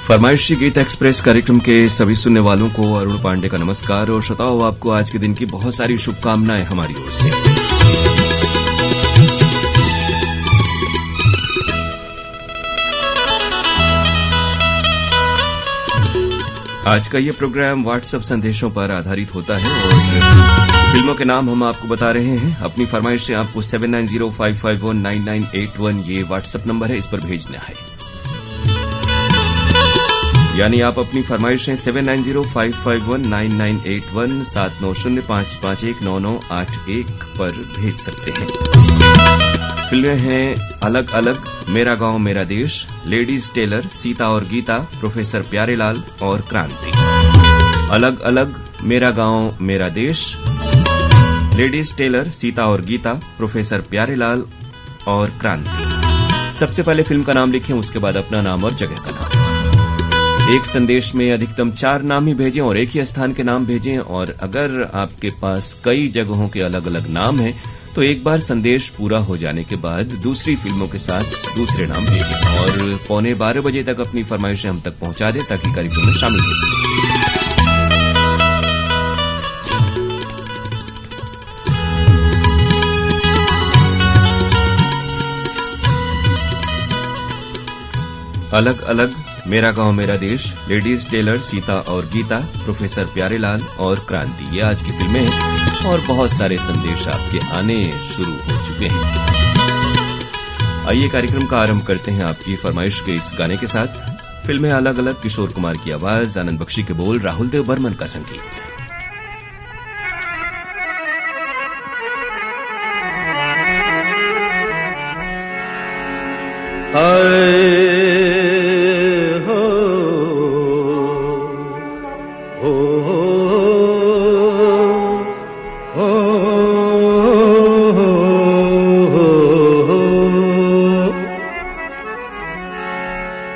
फरमाइशी गीत एक्सप्रेस कार्यक्रम के सभी सुनने वालों को अरुण पांडे का नमस्कार और श्रोताओं आपको आज के दिन की बहुत सारी शुभकामनाएं हमारी ओर से। आज का ये प्रोग्राम व्हाट्सएप संदेशों पर आधारित होता है और फिल्मों के नाम हम आपको बता रहे हैं। अपनी फरमाइश से आपको 7905519981 ये व्हाट्सएप नंबर है, इस पर भेजना है। यानी आप अपनी फरमाइशें 7905519981 7905519981 पर भेज सकते हैं। फिल्में हैं अलग अलग, मेरा गांव मेरा देश, लेडीज टेलर, सीता और गीता, प्रोफेसर प्यारेलाल और क्रांति। अलग अलग, मेरा गांव मेरा देश, लेडीज टेलर, सीता और गीता, प्रोफेसर प्यारेलाल और क्रांति। सबसे पहले फिल्म का नाम लिखें, उसके बाद अपना नाम और जगह का नाम। एक संदेश में अधिकतम 4 नाम ही भेजें और एक ही स्थान के नाम भेजें। और अगर आपके पास कई जगहों के अलग अलग नाम हैं तो एक बार संदेश पूरा हो जाने के बाद दूसरी फिल्मों के साथ दूसरे नाम भेजें और 11:15 बजे तक अपनी फरमाइशें हम तक पहुंचा दें ताकि कार्यक्रम में शामिल हो सकें। अलग अलग, मेरा गांव मेरा देश, लेडीज टेलर, सीता और गीता, प्रोफेसर प्यारेलाल और क्रांति, ये आज की फिल्में हैं और बहुत सारे संदेश आपके आने शुरू हो चुके हैं। आइए कार्यक्रम का आरंभ करते हैं आपकी फरमाइश के इस गाने के साथ। फिल्में अलग अलग, किशोर कुमार की आवाज, आनंद बख्शी के बोल, राहुल देव बर्मन का संगीत।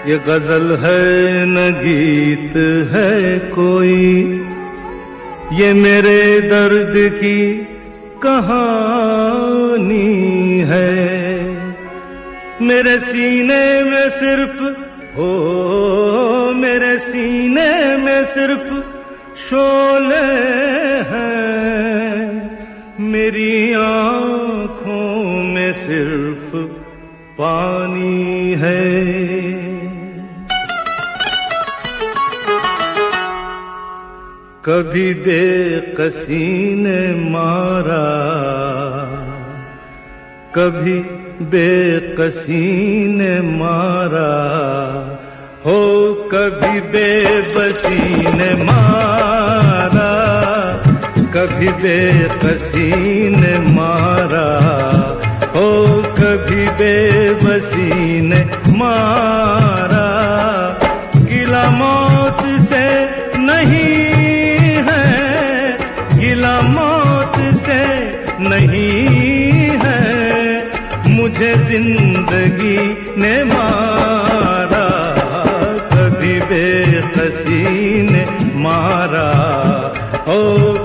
ये गजल है न गीत है कोई, ये मेरे दर्द की कहानी है। मेरे सीने में सिर्फ मेरे सीने में सिर्फ शोले हैं, मेरी आँखों में सिर्फ पानी है। कभी बेकसी ने मारा, कभी बेकसी ने मारा, हो कभी बेबसी ने मारा, कभी बेकसी ने मारा, हो कभी बेबसी ने मारा। गिला मौत से नहीं है, गिला मौत से नहीं है, मुझे जिंदगी ने मारा। कभी बेकसी ने मारा, ओ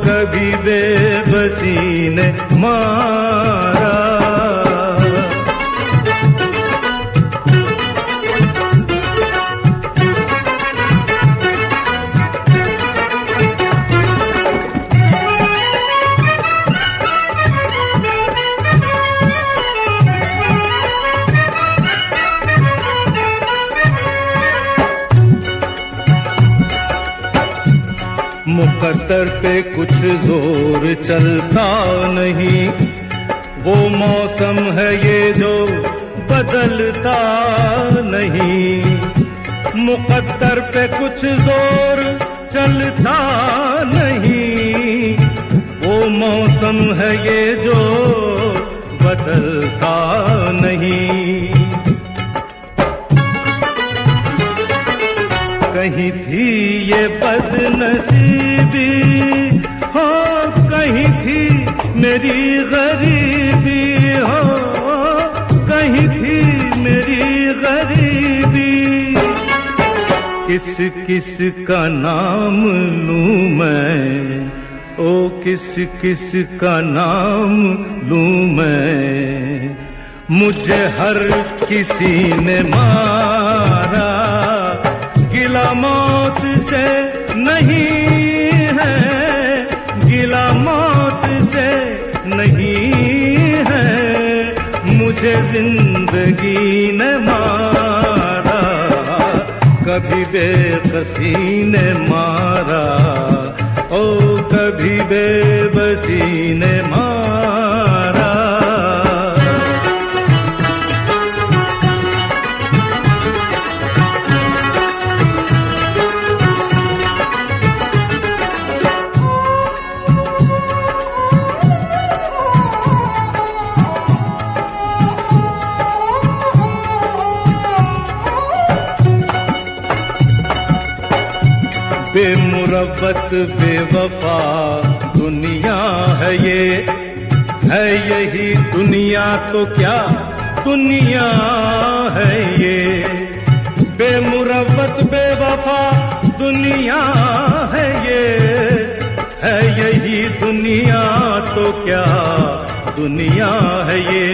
कभी बेबसी ने मारा। मुकद्दर पे कुछ जोर चलता नहीं, वो मौसम है ये जो बदलता नहीं। मुकद्दर पे कुछ जोर चलता नहीं, वो मौसम है ये जो बदलता नहीं। कहीं थी ये बदनसीबी, हो कहीं थी मेरी गरीबी, हो कहीं थी मेरी गरीबी। किस किस का नाम लूं मैं, ओ किस किस का नाम लूं मैं। मुझे हर किसी ने मारा, गिला नहीं है, गिला मौत से नहीं है, मुझे जिंदगी ने मारा, कभी बेकसी ने मारा, ओ कभी बेबसी ने मारा। बेमुरव्वत बेवफा दुनिया है ये, है यही दुनिया तो क्या दुनिया है ये। बेमुरव्वत बेवफा दुनिया है ये, है यही दुनिया तो क्या दुनिया है ये।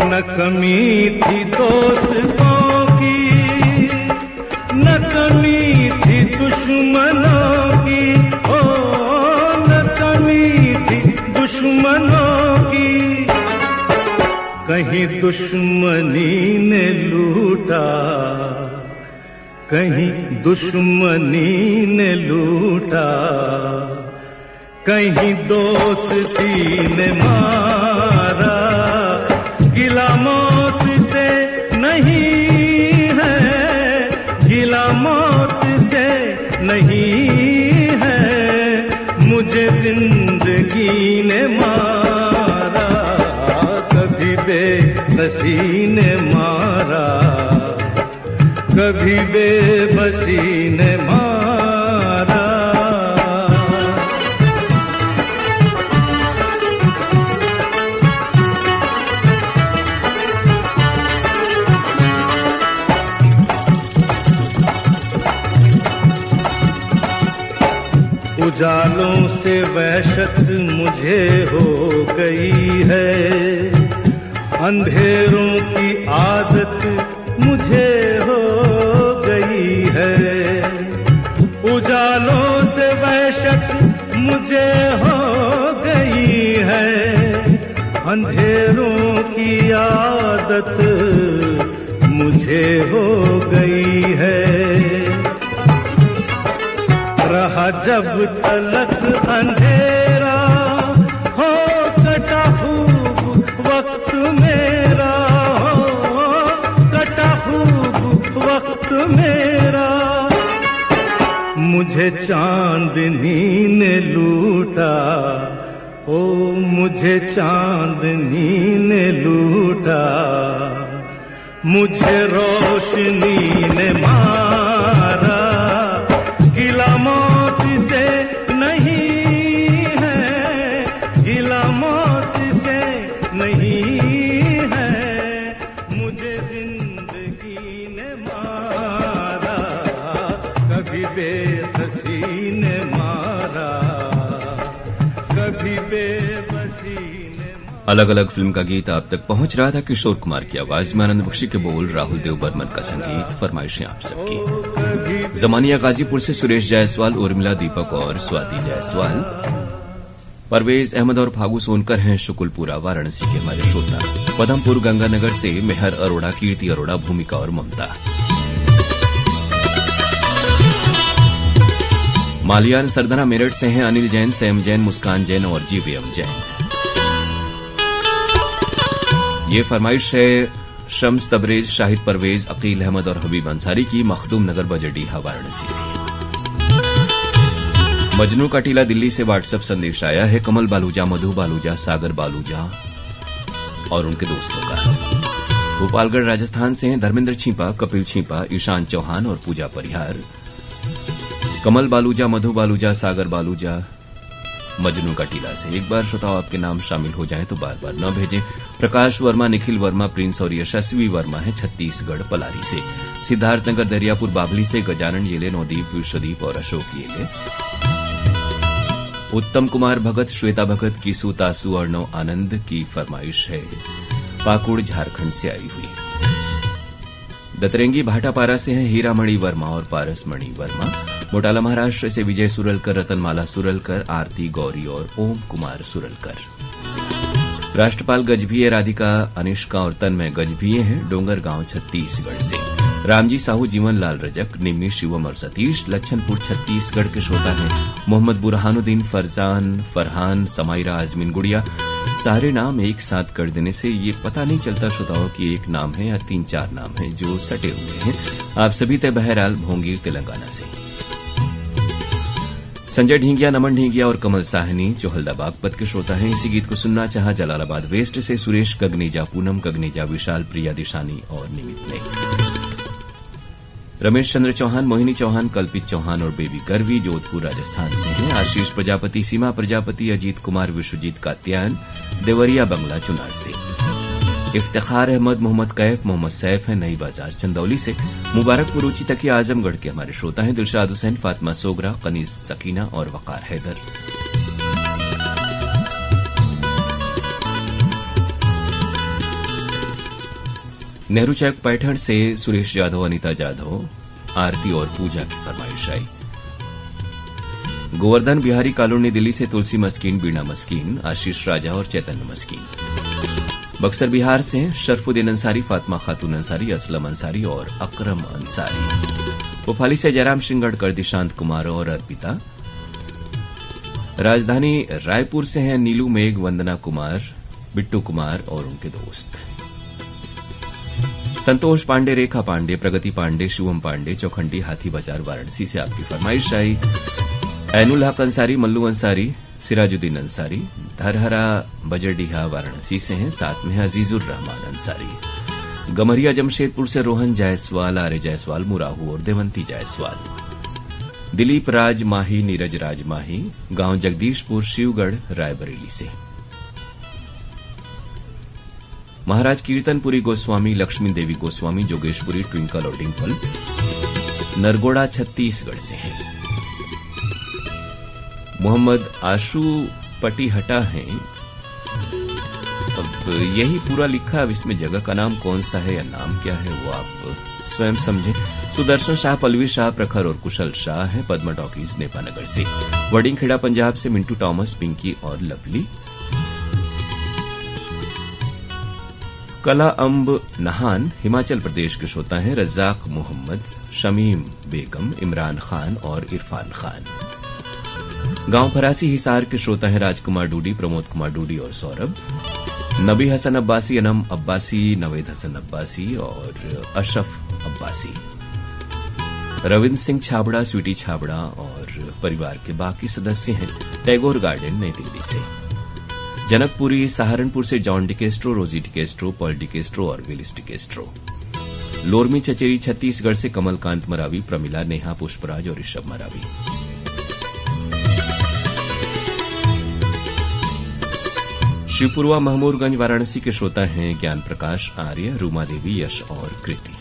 न कमी थी दोस्तों की, न कमी थी दुश्मनों की, ओ न कमी थी दुश्मनों की। कहीं दुश्मनी ने लूटा, कहीं दुश्मनी ने लूटा, कहीं दोस्ती ने मारा। गिला मौत से नहीं है, गिला मौत से नहीं है, मुझे जिंदगी ने मारा, कभी बेबसी ने मारा, कभी बेबसी ने मारा। उजालों से वहशत मुझे हो गई है, अंधेरों की आदत मुझे हो गई है। उजालों से वहशत मुझे हो गई है, अंधेरों की आदत मुझे हो गई है। रहा जब तलक अंधेरा हो, कटा खूब वक्त मेरा, हो कटा खूब वक्त मेरा। मुझे चांदनी ने लूटा, ओ मुझे चांदनी ने लूटा, मुझे रोशनी ने मारा। गिला मौत से नहीं है, गिला मौत से नहीं है, मुझे जिंदगी ने मारा, कभी बेबसी ने मारा, कभी बेबसी ने मारा। अलग अलग फिल्म का गीत आप तक पहुंच रहा था किशोर कुमार की आवाज में, आनंद बख्शी के बोल, राहुल देव बर्मन का संगीत, फरमाइशें आप सबकी। जमानिया गाजीपुर से सुरेश जायसवाल, उर्मिला दीपक और स्वाति जायसवाल। परवेज अहमद और फागू सोनकर हैं शुकुलपुरा वाराणसी के हमारे श्रोता। पदमपुर गंगानगर से मेहर अरोड़ा, कीर्ति अरोड़ा, भूमिका और ममता। मालियान सरदना मेरठ से हैं अनिल जैन, सैम जैन, मुस्कान जैन और जीवीएम जैन। ये फरमाइश है शम्स तबरेज, शाहिद परवेज, अकील अहमद और हबीब अंसारी की, मखदूम नगर बजडीहा वाराणसी से। मजनू का टीला दिल्ली से व्हाट्सएप संदेश आया है, कमल बालूजा, मधु बालूजा, सागर बालूजा और उनके दोस्तों का। भोपालगढ़ राजस्थान से हैं धर्मेंद्र छीपा, कपिल छीपा, ईशान चौहान और पूजा परिहार। कमल बालूजा, मधु बालूजा, सागर बालूजा, मजनू का टीला से। एक बार श्रोताओं आपके नाम शामिल हो जाएं तो बार बार न भेजें। प्रकाश वर्मा, निखिल वर्मा, प्रिंस और यशस्वी वर्मा है छत्तीसगढ़ पलारी से। सिद्धार्थनगर दरियापुर बाबली से गजानन येले, नवदीप, विश्वदीप और अशोक येले। उत्तम कुमार भगत, श्वेता भगत, कीसू तासू और नव आनंद की फरमाइश है, पाकुड़ झारखंड से आई हुई। दतरंगी भाटापारा से हैं हीरामणि वर्मा और पारसमणि वर्मा। मोटाला महाराष्ट्र से विजय सुरलकर, रतनमाला सुरलकर, आरती गौरी और ओम कुमार सुरलकर। राष्ट्रपाल गजभिये राधिका, अनिष्का और तन्मय गजभिये हैं डोंगरगांव छत्तीसगढ़ से। रामजी साहू, जीवन लाल रजक, निम्मी, शिवम और सतीश लच्छनपुर छत्तीसगढ़ के श्रोता हैं। मोहम्मद बुरहानुद्दीन, फरजान, फरहान, समाइरा, आजमीन गुड़िया, सारे नाम एक साथ कर देने से ये पता नहीं चलता श्रोताओं कि एक नाम है या 3-4 नाम है जो सटे हुए हैं। आप सभी थे बहरहाल भोंगीर तेलंगाना से। संजय ढींगिया, नमन ढींगिया और कमल साहनी चोहलदा बागपत के श्रोता हैं। इसी गीत को सुनना चाहा जलालाबाद वेस्ट से सुरेश गगनेजा, पूनम गगनेजा, विशाल, प्रिया दिशानी और निमित ने। रमेश चंद्र चौहान, मोहिनी चौहान, कल्पित चौहान और बेबी करवी जोधपुर राजस्थान से हैं। आशीष प्रजापति, सीमा प्रजापति, अजीत कुमार, विश्वजीत कात्यायन देवरिया बंगला चुनार से। इफ्तिखार अहमद, मोहम्मद कैफ, मोहम्मद सैफ है नई बाजार चंदौली से। मुबारकपुर ऊंची तकिया आजमगढ़ के हमारे श्रोता हैं। दिलशाद हुसैन, फातिमा सोगरा, कनीस सकीना और वकार हैदर। नेहरू चौक पैठण से सुरेश यादव, अनीता जाधव, आरती और पूजा की फरमाइश आई। गोवर्धन बिहारी कॉलोनी दिल्ली से तुलसी मस्कीन, बीणा मस्कीन, आशीष राजा और चैतन्य मस्कीन। बक्सर बिहार से शरफुद्दीन अंसारी, फातिमा खातून अंसारी, असलम अंसारी और अकरम अंसारी। भोपाली से जयराम सिंगड़कर, दिशांत कुमार और अर्पिता। राजधानी रायपुर से हैं नीलू मेघ, वंदना कुमार, बिट्टू कुमार और उनके दोस्त। संतोष पांडे, रेखा पांडे, प्रगति पांडे, शिवम पांडे, चौखंडी हाथी बाजार वाराणसी से आपकी फरमाइश आई। ऐनुल हक अंसारी, मल्लू अंसारी, सिराजुद्दीन अंसारी, धरहरा बजरडीहा वाराणसी से हैं। साथ में अजीजुर रहमान अंसारी। गमरिया जमशेदपुर से रोहन जायसवाल, आर्य जायसवाल, मुराहू और देवंती जायसवाल। दिलीप राज माही, नीरज राज माही, गांव जगदीशपुर, शिवगढ़, रायबरेली से। महाराज कीर्तनपुरी गोस्वामी, लक्ष्मी देवी गोस्वामी, जोगेशपुरी, ट्विंकल और डिंपल नरगोड़ा छत्तीसगढ़ से हैं। मोहम्मद आशू पटीहटा हैं। अब यही पूरा लिखा, अब इसमें जगह का नाम कौन सा है या नाम क्या है वो आप स्वयं समझें। सुदर्शन शाह, पलवी शाह, प्रखर और कुशल शाह है पद्मा टॉकीज नेपानगर से। वडिंगखेड़ा पंजाब से मिंटू टॉमस, पिंकी और लवली। कला अम्ब नहान हिमाचल प्रदेश के श्रोता हैं। रज्जाक मोहम्मद, शमीम बेगम, इमरान खान और इरफान खान। गांव फरासी हिसार के श्रोता हैं राजकुमार डूडी, प्रमोद कुमार डूडी और सौरभ। नबी हसन अब्बासी, अनम अब्बासी, नवेद हसन अब्बासी और अशरफ अब्बासी। रविंद्र सिंह छाबड़ा, स्वीटी छाबड़ा और परिवार के बाकी सदस्य हैं टैगोर गार्डन नई दिल्ली से। जनकपुरी सहारनपुर से जॉन डिकेस्ट्रो, रोजी डिकेस्ट्रो, पॉल डिकेस्ट्रो और विलिस डिकेस्ट्रो। लोरमी चचेरी छत्तीसगढ़ से कमलकांत मरावी, प्रमिला, नेहा, पुष्पराज और ऋषभ मरावी। शिवपुरवा महमूरगंज वाराणसी के श्रोता हैं ज्ञान प्रकाश आर्य, रूमा देवी, यश और कृति।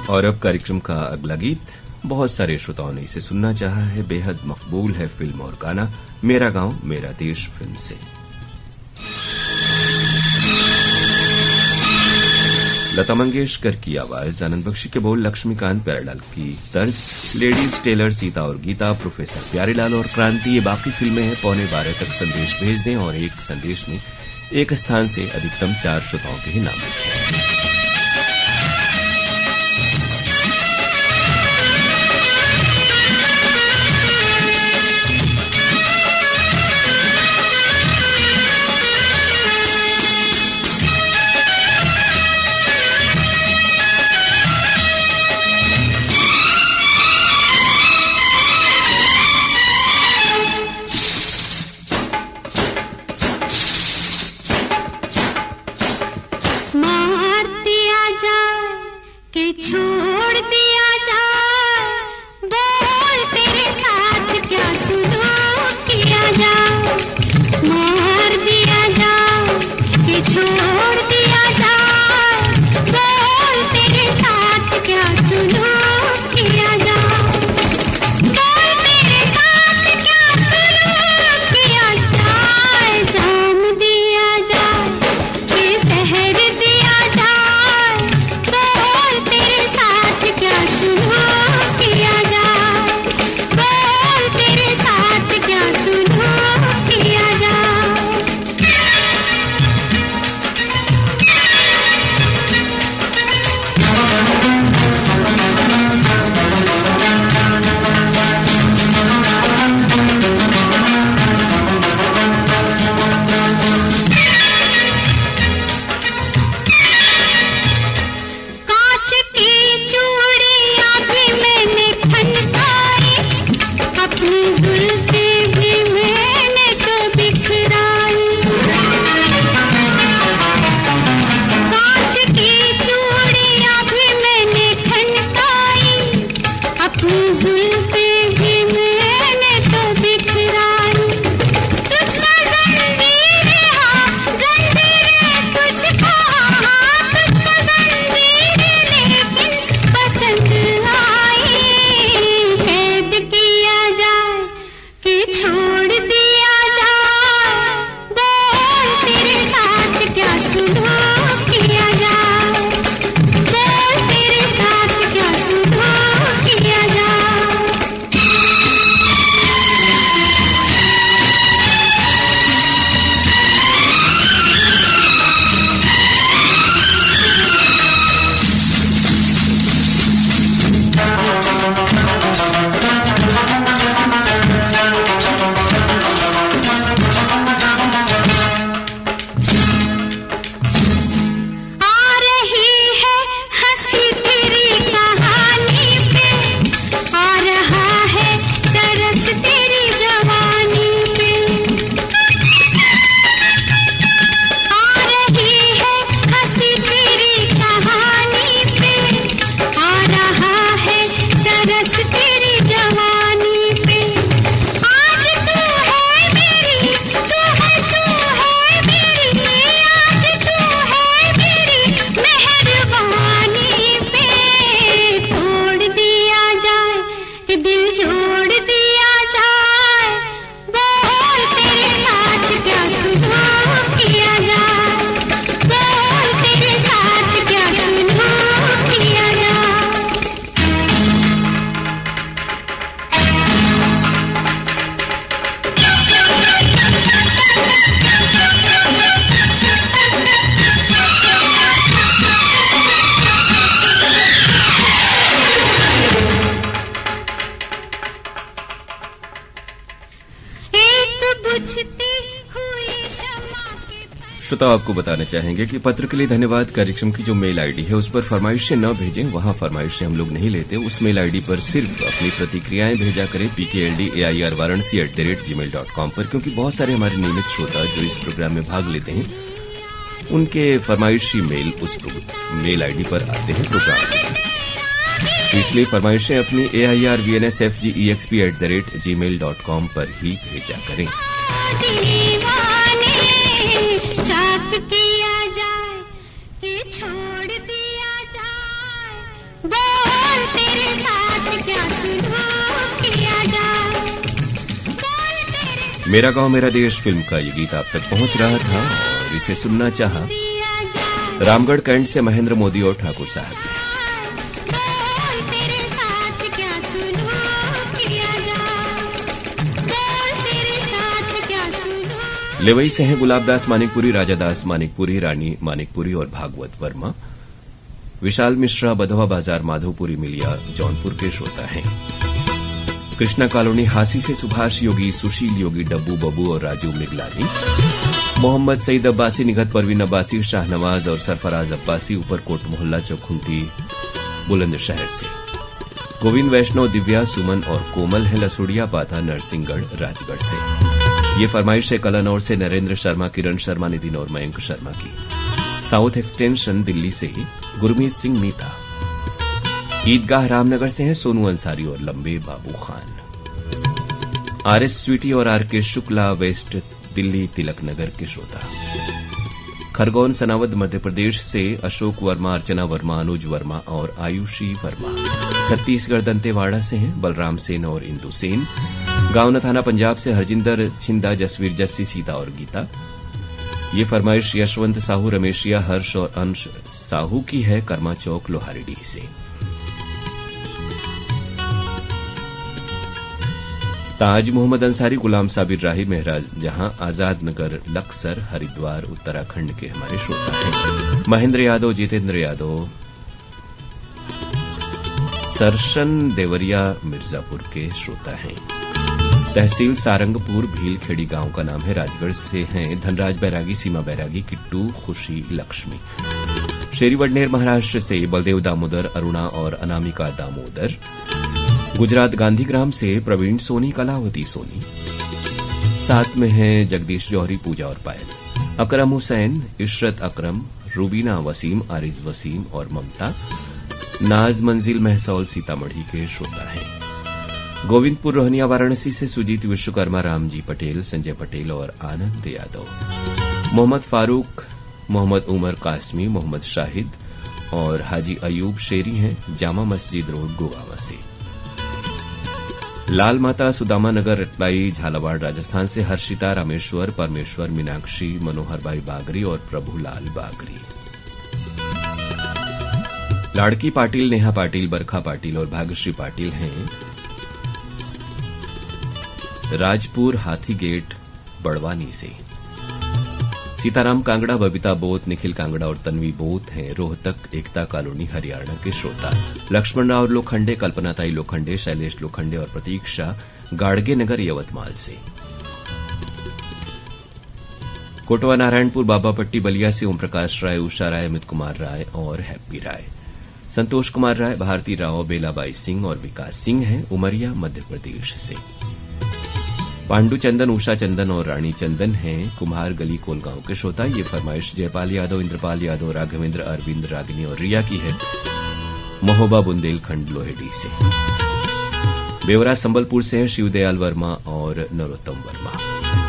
और अब कार्यक्रम का अगला गीत बहुत सारे श्रोताओं ने इसे सुनना चाहा है। बेहद मकबूल है फिल्म और गाना मेरा गांव मेरा देश फिल्म से। लता मंगेशकर की आवाज, आनंद बख्शी के बोल, लक्ष्मीकांत प्यारेलाल की तर्ज, लेडीज टेलर सीता और गीता, प्रोफेसर प्यारेलाल और क्रांति। ये बाकी फिल्में हैं। 11:15 तक संदेश भेज दें और एक संदेश में एक स्थान से अधिकतम 4 श्रोताओं के ही नाम लिखें। मार श्रोता आपको बताना चाहेंगे कि पत्र के लिए धन्यवाद कार्यक्रम की जो मेल आईडी है उस पर फरमाइशें न भेजें, वहां फरमाइशें हम लोग नहीं लेते। उस मेल आईडी पर सिर्फ अपनी प्रतिक्रियाएं भेजा करें pkldair@varanasi@gmail.com पर, क्योंकि बहुत सारे हमारे नियमित श्रोता जो इस प्रोग्राम में भाग लेते हैं उनके फरमाइशी मेल उस मेल आईडी पर आते हैं प्रोग्राम में, तो इसलिए फरमाइशें अपनी airvnsfgexp@gmail.com पर ही भेजा करें। चाक किया जाए कि छोड़ दिया जाए, बोल तेरे साथ क्या सुलूक किया जाए, बोल तेरे साथ। मेरा गांव मेरा देश फिल्म का ये गीत आप तक पहुंच रहा था और इसे सुनना चाहा रामगढ़ कैंट से महेंद्र मोदी और ठाकुर साहब ने। लेवई से हैं गुलाबदास मानिकपुरी, राजादास मानिकपुरी, रानी मानिकपुरी और भागवत वर्मा। विशाल मिश्रा बधवा बाजार माधोपुरी मिलिया जौनपुर के श्रोता हैं। कृष्णा कॉलोनी हासी से सुभाष योगी, सुशील योगी, डब्बू बब्बू और राजू मिगलानी। मोहम्मद सईद अब्बासी, निगत परवीन अब्बासी, शाहनवाज और सरफराज अब्बासी ऊपरकोट मोहल्ला चौखुंटी बुलंदशहर से। गोविंद वैष्णव, दिव्या, सुमन और कोमल है लसुड़िया पाथा नरसिंहगढ़ राजगढ़ से। ये फरमाइश है कलानौर से नरेंद्र शर्मा, किरण शर्मा, नितिन और मयंक शर्मा की। साउथ एक्सटेंशन दिल्ली से गुरमीत सिंह मीता। ईदगाह रामनगर से हैं सोनू अंसारी और लंबे बाबू खान। आरएस स्वीटी और आरके शुक्ला वेस्ट दिल्ली तिलक नगर के श्रोता। खरगोन सनावद मध्य प्रदेश से अशोक वर्मा, अर्चना वर्मा, अनुज वर्मा और आयुषी वर्मा। छत्तीसगढ़ दंतेवाड़ा से हैं बलराम सेन और इंदु सेन। गांव थाना पंजाब से हरजिंदर छिंदा, जसवीर जस्सी, सीता और गीता। ये फरमाइश यशवंत साहू, रमेशिया, हर्ष और अंश साहू की है कर्मा चौक लोहारीडीह से। ताज मोहम्मद अंसारी, गुलाम साबिर राही, महराज जहां, आजाद नगर, लक्सर, हरिद्वार उत्तराखंड के हमारे श्रोता हैं। महेंद्र यादव, जितेंद्र यादव, सरशन देवरिया मिर्जापुर के श्रोता हैं। तहसील सारंगपुर भीलखेड़ी गांव का नाम है। राजगढ़ से हैं धनराज बैरागी, सीमा बैरागी, किट्टू, खुशी, लक्ष्मी। शेरी वडनेर महाराष्ट्र से बलदेव दामोदर, अरुणा और अनामिका दामोदर। गुजरात गांधीग्राम से प्रवीण सोनी, कलावती सोनी। साथ में हैं जगदीश जौहरी, पूजा और पायल। अकरम हुसैन, इशरत अकरम, रूबीना वसीम, आरिज वसीम और ममता। नाज मंजिल महसौल सीतामढ़ी के श्रोता हैं। गोविंदपुर रोहनिया वाराणसी से सुजीत विश्वकर्मा, रामजी पटेल, संजय पटेल और आनंद यादव। मोहम्मद फारूक, मोहम्मद उमर कासमी, मोहम्मद शाहिद और हाजी अयूब शेरी हैं जामा मस्जिद रोड गोगावा से। लाल माता सुदामा नगर रटलाई झालावाड़ राजस्थान से हर्षिता, रामेश्वर, परमेश्वर, मीनाक्षी, मनोहर भाई बागरी और प्रभुलाल बागरी। लाड़की पाटिल, नेहा पाटिल, बरखा पाटिल और भाग्यश्री पाटिल हैं राजपुर हाथी गेट बड़वानी से। सीताराम कांगड़ा, बबीता बोत, निखिल कांगड़ा और तन्वी बोत हैं रोहतक एकता कॉलोनी हरियाणा के श्रोता। लक्ष्मण राव लोखंडे, कल्पनाताई लोखंडे, शैलेश लोखंडे और प्रतीक्षा गाड़गे नगर यवतमाल से। कोटवा नारायणपुर बाबापट्टी बलिया से ओम प्रकाश राय, उषा राय, अमित कुमार राय और हैप्पी राय। संतोष कुमार राय, भारती राव, बेलाबाई सिंह और विकास सिंह हैं उमरिया मध्य प्रदेश से। पांडु चंदन, उषा चंदन और रानी चंदन हैं कुम्हार गली कोलगांव के श्रोता। ये फरमाइश जयपाल यादव, इंद्रपाल यादव, राघवेंद्र, अरविंद, रागिनी और रिया की है महोबा बुंदेलखंड लोहेडी से। बेवरा संबलपुर से हैं शिवदयाल वर्मा और नरोत्तम वर्मा।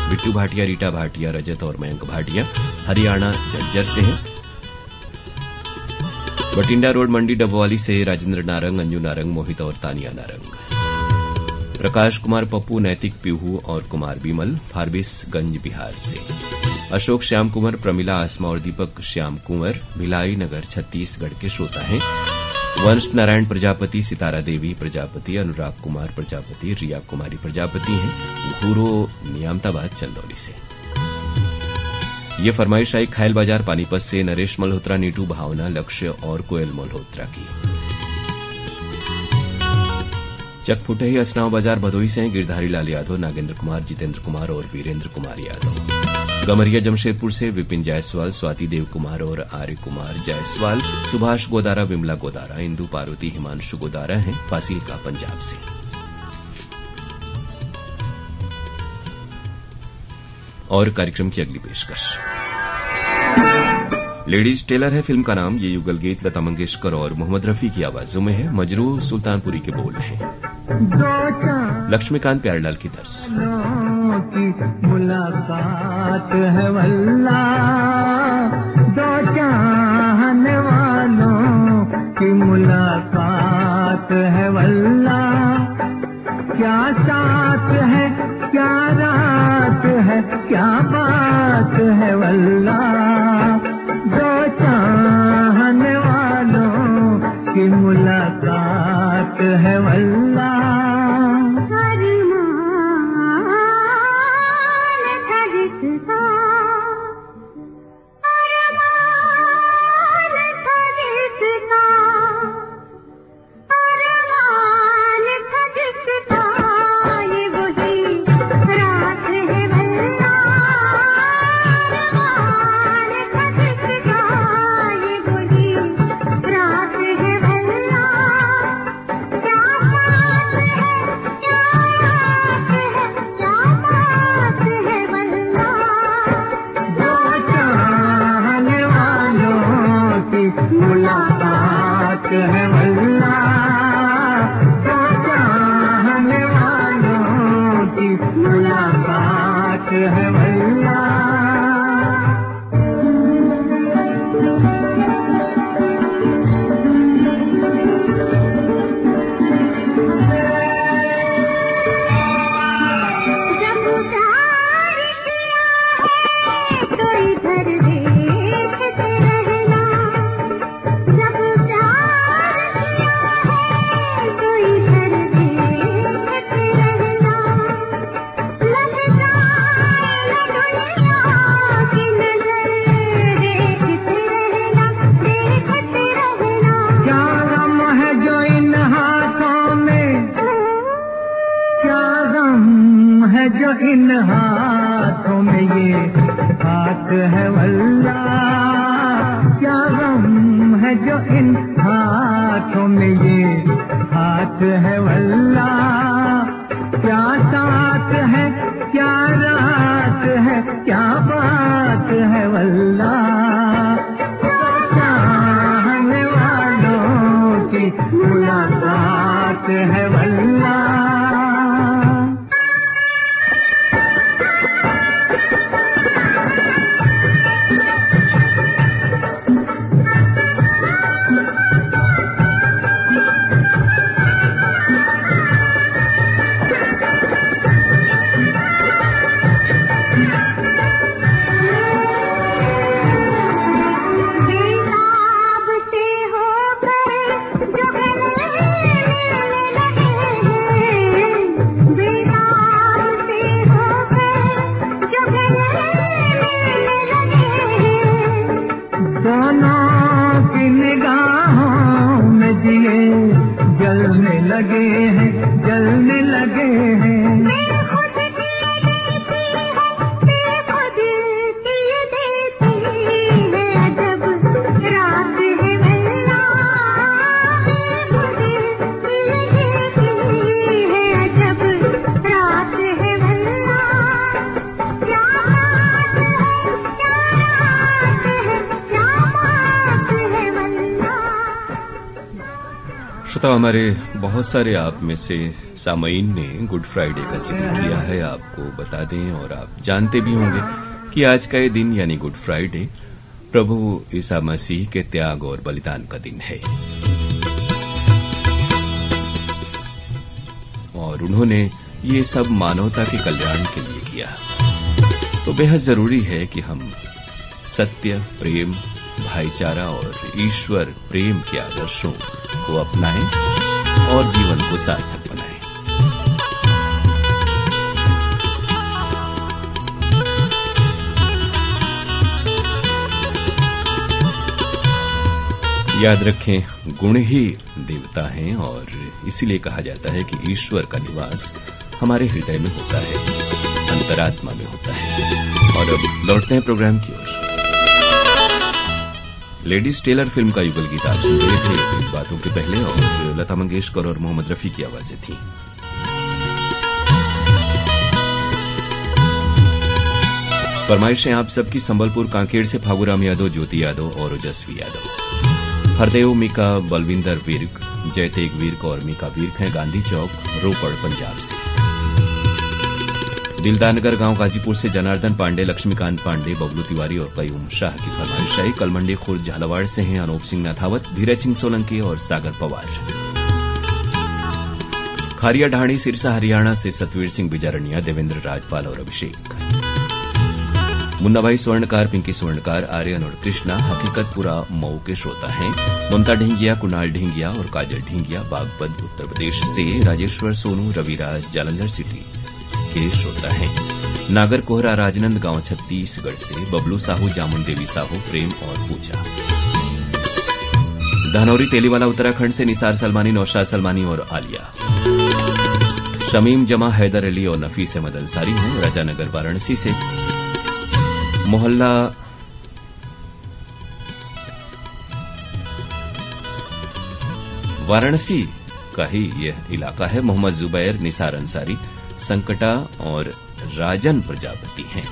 बिट्टू भाटिया, रीटा भाटिया, रजत और मयंक भाटिया हरियाणा जज्जर से हैं। बटिंडा रोड मंडी डबवाली से राजेंद्र नारंग, अंजू नारंग, मोहित और तानिया नारंग। प्रकाश कुमार पप्पू, नैतिक पीहू और कुमार बिमल फारबिसगंज बिहार से। अशोक श्याम कुंवर, प्रमिला, आसमा और दीपक श्याम कुंवर भिलाई नगर छत्तीसगढ़ के श्रोता हैं। वंश नारायण प्रजापति, सितारा देवी प्रजापति, अनुराग कुमार प्रजापति, रिया कुमारी प्रजापति हैं घूरो नियामताबाद चंदौली से। ये फरमाइश आई खायल बाजार पानीपत से नरेश मल्होत्रा, नीटू, भावना, लक्ष्य और कोयल मल्होत्रा की। चक फुटे ही असनाव बाजार भदोही से हैं गिरधारी लाल यादव, नागेंद्र कुमार, जितेंद्र कुमार और वीरेंद्र कुमार यादव। गमरिया जमशेदपुर से विपिन जायसवाल, स्वाति देव कुमार और आर्य कुमार जायसवाल। सुभाष गोदारा, विमला गोदारा, इंदु पार्वती, हिमांशु गोदारा हैं फासिल का पंजाब से। और कार्यक्रम की अगली पेशकश लेडीज टेलर है फिल्म का नाम। ये युगल गीत लता मंगेशकर और मोहम्मद रफी की आवाजों में है। मजरू सुल्तानपुरी के बोल हैं। लक्ष्मीकांत प्यारेलाल की तर्ज। मुलाकात है वल्ला, दो चाहने वालों की मुलाकात है वल्ला। क्या साथ है, क्या रात है, क्या बात है वल्ला। दो चाहने वालों की मुलाकात है वल्ला। इन हाथों में ये हाथ है वल्ला। क्या गम है जो इन हाथों में ये हाथ है वल्ला। क्या साथ है, क्या रात है, क्या बात है वल्ला। चाहने वालों की मुलाकात है वल्ला। श्रोता, हमारे बहुत सारे आप में से सामईन ने गुड फ्राइडे का जिक्र किया है। आपको बता दें और आप जानते भी होंगे कि आज का ये दिन यानी गुड फ्राइडे प्रभु ईसा मसीह के त्याग और बलिदान का दिन है और उन्होंने ये सब मानवता के कल्याण के लिए किया। तो बेहद जरूरी है कि हम सत्य, प्रेम, भाईचारा और ईश्वर प्रेम के आदर्शों को अपनाएं और जीवन को सार्थक बनाएं। याद रखें, गुण ही देवता हैं और इसीलिए कहा जाता है कि ईश्वर का निवास हमारे हृदय में होता है, अंतरात्मा में होता है। और अब लौटते हैं प्रोग्राम की ओर। लेडीज टेलर फिल्म का युगल गीत आप सुन रहे थे इन बातों के पहले, और लता मंगेशकर और मोहम्मद रफी की आवाजें थीं। फरमाइशें आप सबकी संबलपुर कांकेर से फागुराम यादव, ज्योति यादव और ओजस्वी यादव। हरदेव मीका, बलविंदर विर्क, जयतेग विर्क और मीका विर्क हैं गांधी चौक, रोपड़, पंजाब से। दिलदारनगर गांव गाजीपुर से जनार्दन पांडे, लक्ष्मीकांत पांडे, बबलू तिवारी और कयूम शाह की फरमाइश आई। कलमंडी खुर्द झालावाड़ से हैं अनूप सिंह नाथावत, धीरज सिंह सोलंकी और सागर पवार। खारिया ढाणी सिरसा हरियाणा से सतवीर सिंह बिजारनिया, देवेंद्र राजपाल और अभिषेक। मुन्ना भाई स्वर्णकार, पिंकी स्वर्णकार, आर्यन और कृष्णा हकीकतपुरा मऊ के श्रोता हैं। ममता ढींगिया, कुणाल ढींगिया और काजल ढींगिया बागपत उत्तर प्रदेश से। राजेश्वर सोनू, रविराज जालंधर सिटी के श्रोता हैं। नागर कोहरा राजनंद गांव छत्तीसगढ़ से। बबलू साहू, जामुन देवी साहू, प्रेम और पूजा। धानौरी तेलीवाला उत्तराखंड से निसार सलमानी, नौशाद सलमानी और आलिया। शमीम जमा, हैदर अली और नफीस अहमद अंसारी हैं राजानगर वाराणसी से। मोहल्ला वाराणसी का ही यह इलाका है। मोहम्मद जुबैर, निसार अंसारी, संकटा और राजन प्रजापति हैं।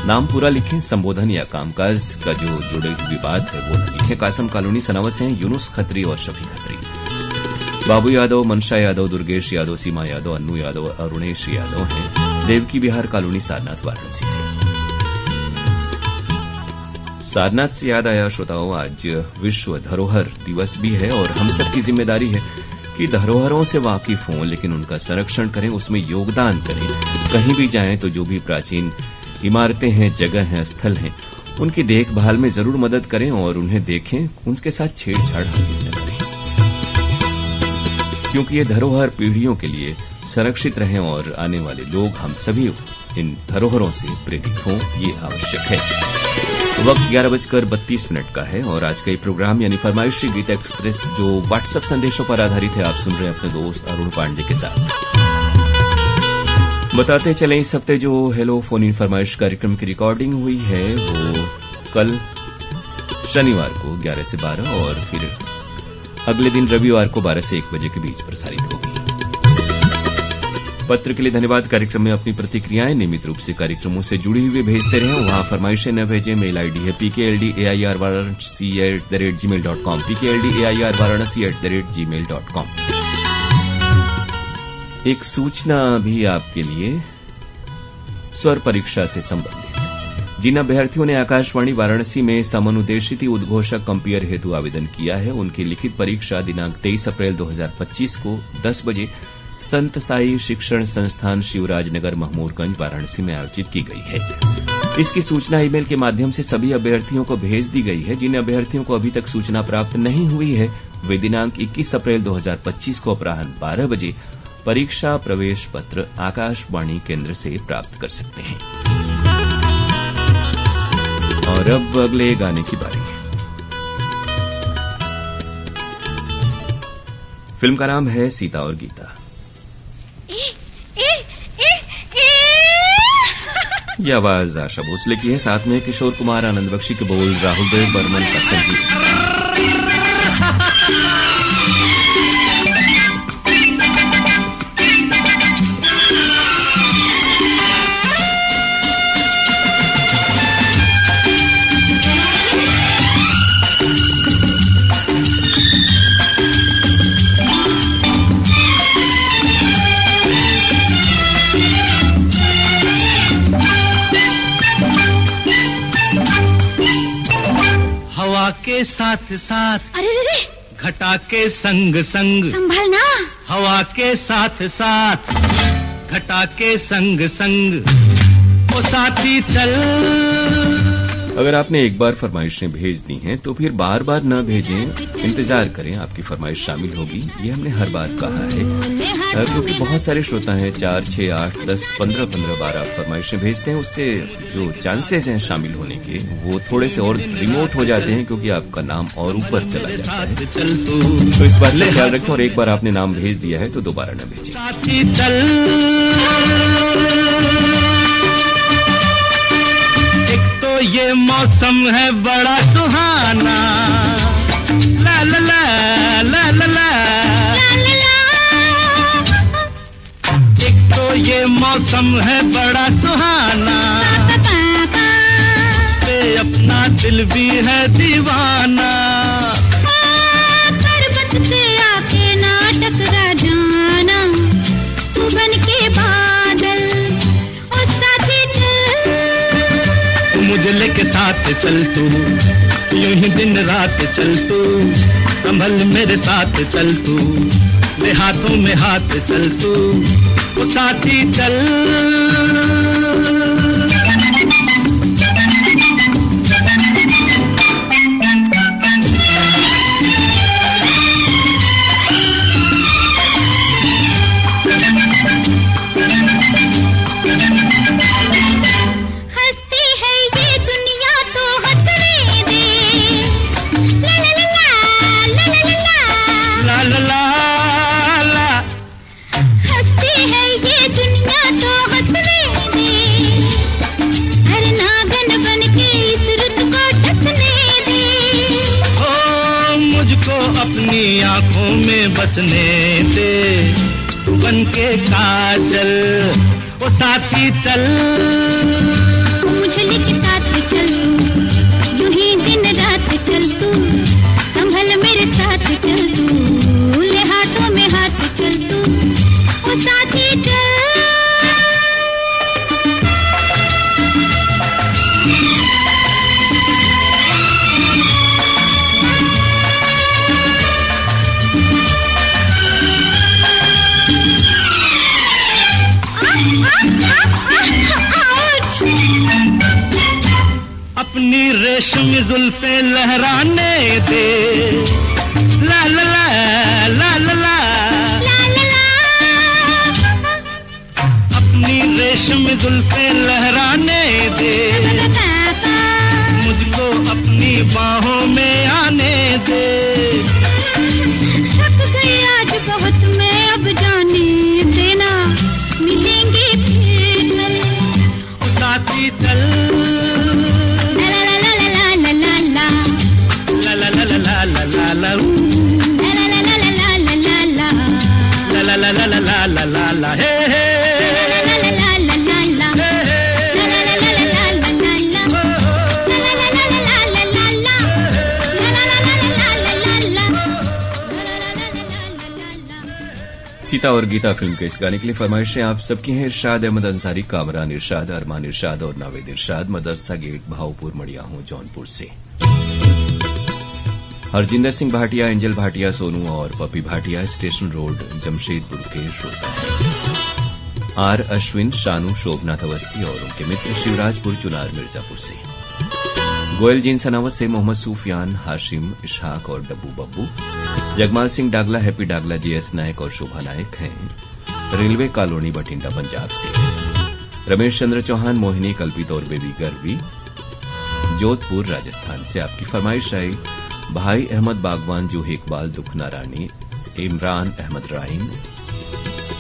नाम पूरा लिखें, संबोधन या कामकाज का जो जुड़े विवाद है वो न लिखें। कासम कॉलोनी सनावत से हैं यूनुस खत्री और शफी खत्री। बाबू यादव, मनशा यादव, दुर्गेश यादव, सीमा यादव, अन्नू यादव, अरुणेश यादव हैं देवकी बिहार कॉलोनी सारनाथ वाराणसी से। सारनाथ से याद आया श्रोताओं, आज विश्व धरोहर दिवस भी है और हम सब की जिम्मेदारी है कि धरोहरों से वाकिफ हों, लेकिन उनका संरक्षण करें, उसमें योगदान करें। कहीं भी जाएं तो जो भी प्राचीन इमारतें हैं, जगह हैं, स्थल हैं, उनकी देखभाल में जरूर मदद करें और उन्हें देखें, उनके साथ छेड़छाड़ हरगिज न करें, क्योंकि ये धरोहर पीढ़ियों के लिए संरक्षित रहें और आने वाले लोग हम सभी इन धरोहरों से प्रेरित हों, ये आवश्यक है। वक्त 11:32 का है और आज का ये प्रोग्राम यानी फरमाइशी गीत एक्सप्रेस जो व्हाट्सएप संदेशों पर आधारित है, आप सुन रहे हैं अपने दोस्त अरुण पांडे के साथ। बताते चलें, इस हफ्ते जो हेलो फोन इन फरमाइश कार्यक्रम की रिकॉर्डिंग हुई है वो कल शनिवार को 11 से 12 और फिर अगले दिन रविवार को 12 से 1 बजे के बीच प्रसारित होगी। पत्र के लिए धन्यवाद। कार्यक्रम में अपनी प्रतिक्रियाएं नियमित रूप से कार्यक्रमों से जुड़ी हुई भेजते रहें, वहां फरमाइशें न भेजें। मेल आईडी है pkldairvaranasi@gmail.com, pkldairvaranasi@gmail.com। एक सूचना भी आपके लिए स्वर परीक्षा से संबंधित। जिन अभ्यर्थियों ने आकाशवाणी वाराणसी में समनुदेशित उद्घोषक कंपेयर हेतु आवेदन किया है, उनकी लिखित परीक्षा दिनांक 23 अप्रैल 2025 को 10 बजे संत साई शिक्षण संस्थान शिवराजनगर महमूरगंज वाराणसी में आयोजित की गई है। इसकी सूचना ईमेल के माध्यम से सभी अभ्यर्थियों को भेज दी गई है। जिन अभ्यर्थियों को अभी तक सूचना प्राप्त नहीं हुई है, वे दिनांक 21 अप्रैल 2025 को अपराह्न 12 बजे परीक्षा प्रवेश पत्र आकाशवाणी केंद्र से प्राप्त कर सकते हैं। और अब अगले गाने की बारी है। फिल्म का नाम है सीता और गीता। ये आवाज आशा भोसले की है, साथ में किशोर कुमार, आनंद बख्शी के बोल, राहुल देव बर्मन का संगीत। के साथ साथ, अरे रे रे, घटा के संग संग, संभलना। हवा के साथ साथ, घटा के संग संग, ओ साथी चल अगर आपने एक बार फरमाइशें भेज दी हैं तो फिर बार बार न भेजें, इंतजार करें, आपकी फरमाइश शामिल होगी। ये हमने हर बार कहा है, क्योंकि बहुत सारे श्रोता हैं 4, 6, 8, 10, 15 बार आप फरमाइशें भेजते हैं, उससे जो चांसेस हैं शामिल होने के वो थोड़े से और रिमोट हो जाते हैं, क्योंकि आपका नाम और ऊपर चला जाता है। तो इस बात का ख्याल रखें, और एक बार आपने नाम भेज दिया है तो दोबारा न भेजें। ये मौसम है बड़ा सुहाना, ला ला ला ला ला ला, एक तो ये मौसम है बड़ा सुहाना, पे अपना दिल भी है दीवाना, पर्वत से आके ना टकरा जाना, तू बन के बादल और साथी मुझे लेके साथ चल तू, यूं ही दिन रात चल तू, संभल मेरे साथ चल तू, ले हाथों में हाथ चल तू, वो साथी चल। आंखों में बसने दे, तू बन के काजल, वो साथी चल, मुझे लेके साथ चल तू, यूं ही दिन रात चल तू, संभल मेरे साथ चल तू, ले हाथों में हाथ चल तू, वो साथी चल। अपनी रेशमी जुल्फे लहराने दे, ला ला ला ला ला ला ला ला, अपनी रेशमी जुल्फे लहराने दे, मुझको अपनी बाहों में आने दे, थक गई आज बहुत मैं अब जाने देना, मिलेंगे फिर कल, साथी चल, ला ला ला ला ला ला ला ला ला ला ला ला ला ला, ला ला ला ला ला ला ला ला, ला ला ला ला ला ला ला ला, हे हे, ला ला ला ला ला ला ला, ला ला ला ला ला ला ला, ला ला ला ला ला ला ला ला, ला ला ला ला ला ला ला। सीता और गीता फिल्म के इस गाने के लिए फरमाइशें आप सबकी हैं। इरशाद अहमद अंसारी, कामरान इरशाद, अरमान इरशाद और नावेद इरशाद, मदरसा गेट, भावपुर, मड़ियाहू, जौनपुर से। हरजिंदर सिंह भाटिया, एंजल भाटिया, सोनू और puppy Bhatia, station road, Jamshedpur के श्रोता हैं। आर अश्विन, शानू, शोभनाथ अवस्थी और उनके मित्र शिवराजपुर, चुनार, मिर्जापुर से। गोयल जीन सनावत से मोहम्मद सूफियान, हाशिम, इशहाक और डब्बू बब्बू। जगमाल सिंह डागला, हैप्पी डागला, जीएस नायक और शोभा नायक हैं रेलवे कॉलोनी, बठिंडा, पंजाब से। रमेश चंद्र चौहान, मोहिनी, कल्पित और बेबी गर्वी, जोधपुर, राजस्थान से। आपकी फरमाइश आई भाई अहमद बागवान, जूही इकबाल, दुख नारायणी, इमरान अहमद राहीम,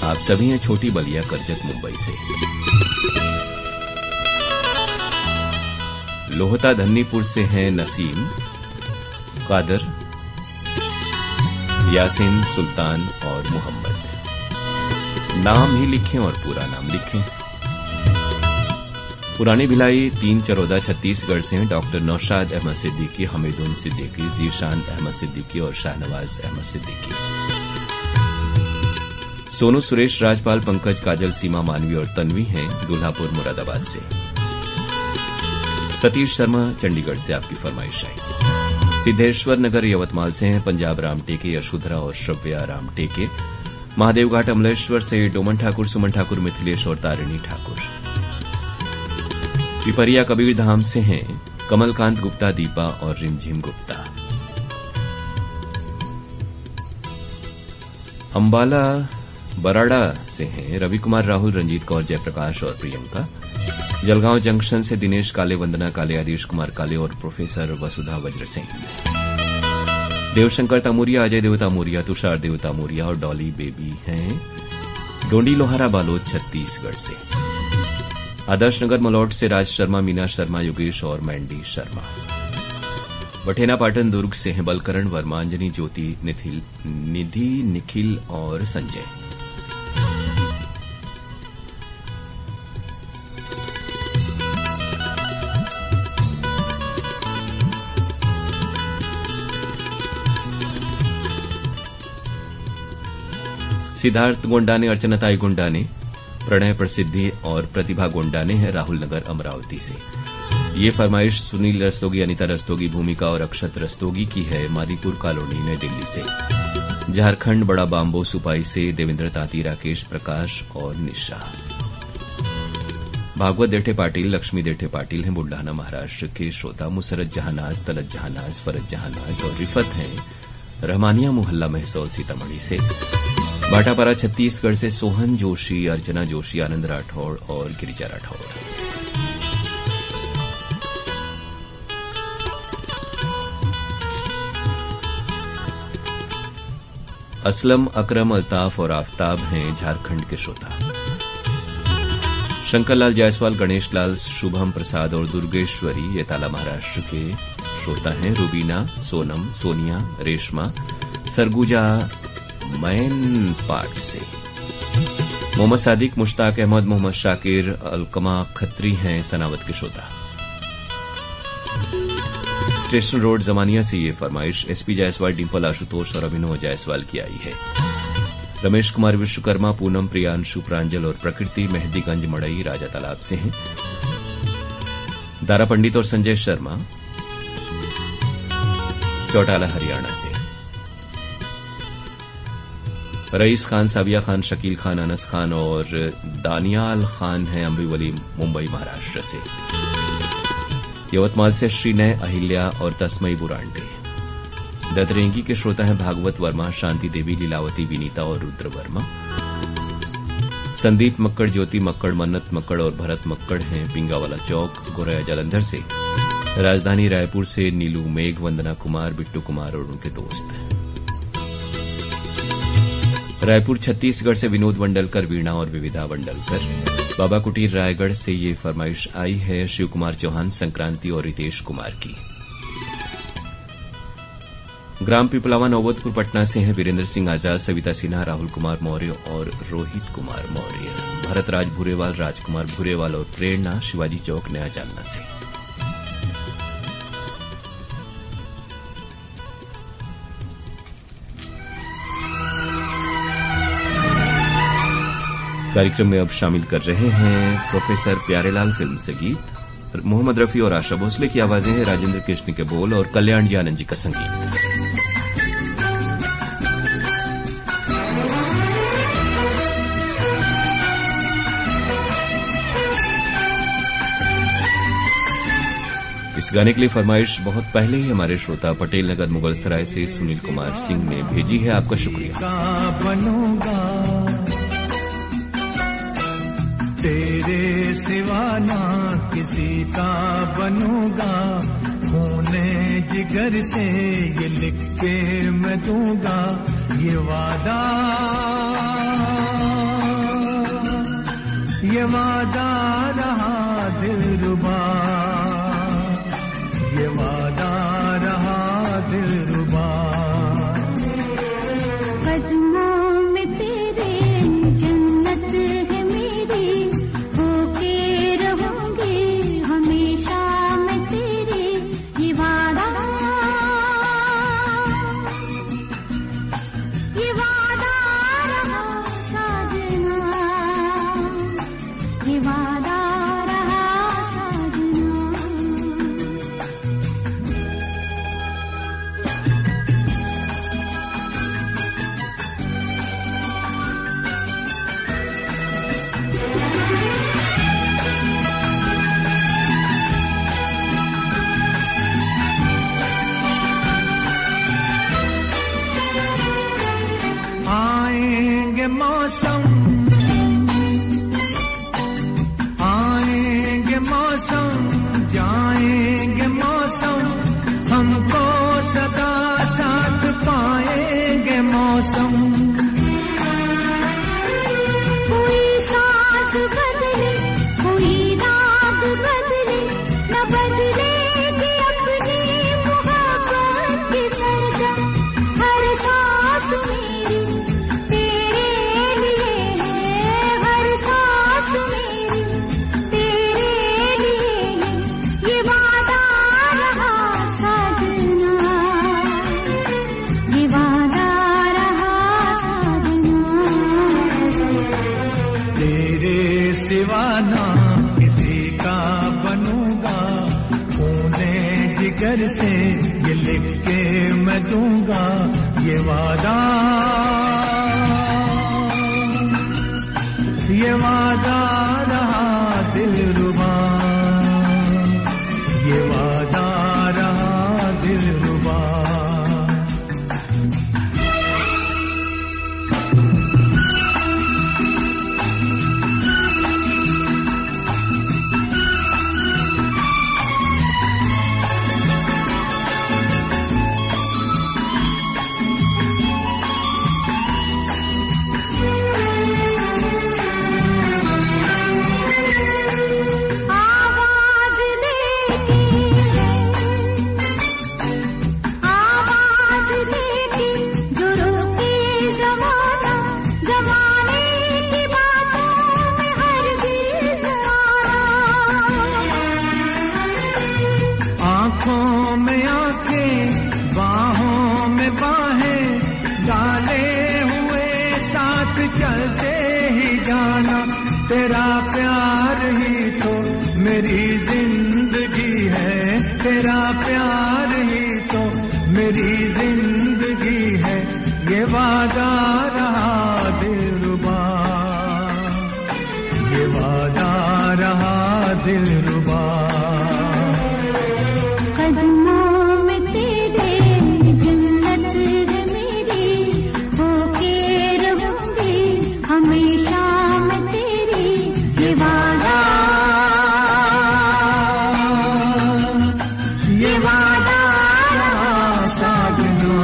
आप सभी हैं छोटी बलिया, करजत, मुंबई से। लोहता धन्नीपुर से हैं नसीम, कादर, यासीन, सुल्तान और मोहम्मद। नाम ही लिखें और पूरा नाम लिखें। पुरानी भिलाई 3 चरौदा छत्तीसगढ़ से हैं डॉक्टर नौशाद अहमद सिद्दीकी, हमीदुन सिद्दीकी, जीशान अहमद सिद्दीकी और शाहनवाज अहमद सिद्दीकी। सोनू, सुरेश, राजपाल, पंकज, काजल, सीमा, मानवी और तन्वी हैं दुल्हापुर, मुरादाबाद से। सतीश शर्मा, चंडीगढ़ से आपकी फरमाइश आई। सिद्धेश्वर नगर, यवतमाल से हैं पंजाब, राम टेके, यशोधरा और श्रव्या राम टेके। महादेवघाट, अमलेश्वर से डोमन ठाकुर, सुमन ठाकुर, मिथिलेश और तारिणी ठाकुर। पिपरिया कबीर धाम से हैं कमलकांत गुप्ता, दीपा और रिमझिम गुप्ता। अंबाला बराड़ा से हैं रवि कुमार, राहुल, रंजीत कौर, जयप्रकाश और प्रियंका। जलगांव जंक्शन से दिनेश काले, वंदना काले, आदेश कुमार काले और प्रोफेसर वसुधा वज्र सिंह। देवशंकर तामुरिया, अजय देव तामुरिया, तुषार देव तामुरिया और डॉली बेबी हैं डोंडी लोहारा बालोद छत्तीसगढ़ से। आदर्श नगर मलौट से राज शर्मा, मीना शर्मा, योगेश और मैंडी शर्मा। बठेना पाटन दुर्ग से हैं बलकरण वर्मा, अंजनी, ज्योति, निधि, निखिल और संजय। सिद्धार्थ गोंडाने, अर्चना ताई गोंडाने, प्रणय प्रसिद्धि और प्रतिभा गोंडाने हैं राहुल नगर अमरावती से। ये फरमाइश सुनील रस्तोगी, अनिता रस्तोगी, भूमिका और अक्षत रस्तोगी की है मादीपुर कॉलोनी, नई दिल्ली से। झारखंड बड़ा बाम्बो सुपाई से देवेंद्र तांती, राकेश, प्रकाश और निशा। भागवत देठे पाटिल, लक्ष्मी देठे पाटिल हैं बुल्ढाना महाराष्ट्र के श्रोता। मुसरत जहानाज, तलत जहानाज, फरत जहानाज और रिफत हैं रहमानिया मोहल्ला महसौल सीतामढ़ी से। बाटापारा छत्तीसगढ़ से सोहन जोशी, अर्चना जोशी, आनंद राठौड़ और गिरिजा राठौड़। असलम, अकरम, अल्ताफ और आफ्ताब हैं झारखंड के श्रोता। शंकरलाल जायसवाल, गणेश लाल, शुभम प्रसाद और दुर्गेश्वरी ये ताला महाराष्ट्र के श्रोता हैं। रुबीना, सोनम, सोनिया, रेशमा, सरगुजा मैन पार्ट से। मोहम्मद सादिक, मुश्ताक अहमद, मोहम्मद शाकिर, अलकमा खत्री हैं सनावत के श्रोता। स्टेशन रोड जमानिया से ये फरमाइश एसपी जायसवाल, डिम्पल, आशुतोष और अभिनव जायसवाल की आई है। रमेश कुमार विश्वकर्मा, पूनम, प्रियांशु, प्रांजल और प्रकृति मेहंदीगंज मड़ई राजा तालाब से हैं। दारा पंडित और संजय शर्मा चौटाला हरियाणा से। रईस खान, साबिया खान, शकील खान, अनस खान और दानियाल खान हैं अम्बिवली मुंबई महाराष्ट्र से। यवतमाल से श्रीनय, अहिल्या और तस्मई बुरांडे। ददरेंगी के श्रोता हैं भागवत वर्मा, शांति देवी, लीलावती, विनीता और रुद्र वर्मा। संदीप मक्कड़, ज्योति मक्कड़, मन्नत मक्कड़ और भरत मक्कड़ हैं पिंगावाला चौक, गोरया जालंधर से। राजधानी रायपुर से नीलू मेघ, वंदना कुमार, बिट्टू कुमार और उनके दोस्त। रायपुर छत्तीसगढ़ से विनोद वंडलकर, वीणा और विविधा वंडलकर। बाबा कुटीर रायगढ़ से ये फरमाइश आई है शिव कुमार चौहान, संक्रांति और रितेश कुमार की। ग्राम पिपलावा, नौबतपुर, पटना से हैं वीरेंद्र सिंह आजाद, सविता सिन्हा, राहुल कुमार मौर्य और रोहित कुमार मौर्य। भरत राज भूरेवाल, राजकुमार भूरेवाल और प्रेरणा शिवाजी चौक, नया जालना से। कार्यक्रम में अब शामिल कर रहे हैं प्रोफेसर प्यारेलाल फिल्म से गीत। मोहम्मद रफी और आशा भोसले की आवाजें हैं, राजेंद्र कृष्ण के बोल और कल्याण जी आनंद जी का संगीत। इस गाने के लिए फरमाइश बहुत पहले ही हमारे श्रोता पटेल नगर मुगल सराय से सुनील कुमार सिंह ने भेजी है। आपका शुक्रिया। तेरे सिवा ना किसी का बनूंगा, खूने जिगर से ये लिख के मैं दूंगा ये वादा रहा दिलरुबा, ये वादा रहा दिलरुबा। कदमों में तेरे जन्नत है मेरी, होके रहूंगी हमेशा मैं तेरी, ये वादा रहा साजना, ये वादा रहा साजना। सिवा ना किसी का बनूंगा, खूने जिगर से ये लिख के मैं दूंगा ये वादा रहा दिलरुबा, ये वादा रहा दिलरुबा। तेरा प्यार ही तो मेरी जिंदगी है, तेरा प्यार ही तो मेरी जिंदगी है, ये वादा रहा दिलरुबा, ये वादा रहा दिलरुबा। कदमों में तेरे जन्नत है मेरी, होके रहूंगी हमेशा मैं तेरी, ये वादा रहा साजना,